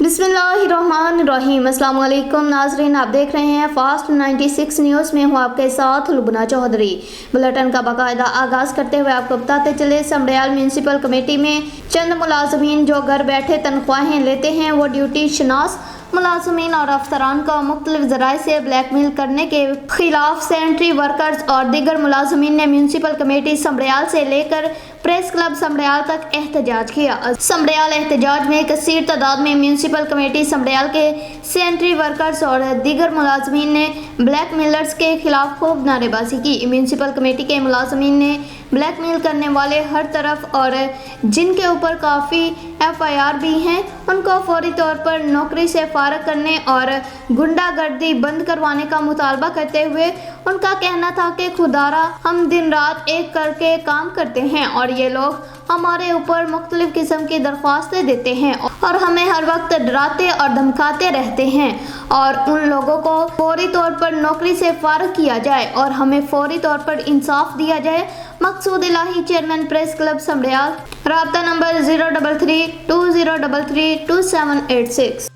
बिस्मिल्लाहिर्रहमानिर्रहीम। अस्सलाम वालेकुम नाज़रीन, आप देख रहे हैं फास्ट 96 न्यूज़ में हूँ आपके साथ लुबना चौधरी। बुलेटिन का बाकायदा आगाज़ करते हुए आपको बताते चले, समड़ियाल म्यूनसिपल कमेटी में चंद मुलाजमीन जो घर बैठे तनख्वाहें लेते हैं वो ड्यूटी शनास मुलाजमीन और अफसरान को मुख्तलिफ ज़राए से ब्लैकमेल करने के खिलाफ सैनिटरी वर्कर्स और दीगर मुलाजमीन ने म्यूनसिपल कमेटी समड़ियाल से लेकर प्रेस क्लब समड़ियाल तक एहतजाज किया। समड़ियाल एहतजाज में कसीर तादाद में म्यूनसिपल कमेटी समड़ियाल के सैनिटरी वर्कर्स और दीगर मुलाजमीन ने ब्लैकमेलर्स के खिलाफ खूब नारेबाजी की। म्यूनसिपल कमेटी के मुलाजमीन ने ब्लैकमेल करने वाले हर तरफ और जिनके ऊपर काफ़ी FIR भी हैं उनको फौरी तौर पर नौकरी से फारग करने और गुंडागर्दी बंद करवाने का मुतालबा करते हुए उनका कहना था कि खुदारा हम दिन रात एक करके काम करते हैं और ये लोग हमारे ऊपर मुख्तलिफ किस्म की दरख्वास्तें देते हैं और हमें हर वक्त डराते और धमकाते रहते हैं और उन लोगों को फौरी तौर पर नौकरी से फारग किया जाए और हमें फौरी तौर पर इंसाफ दिया जाए। मकसूद इलाही, चेयरमैन प्रेस क्लब समड़ियाल, राब्ता नंबर 03320332786।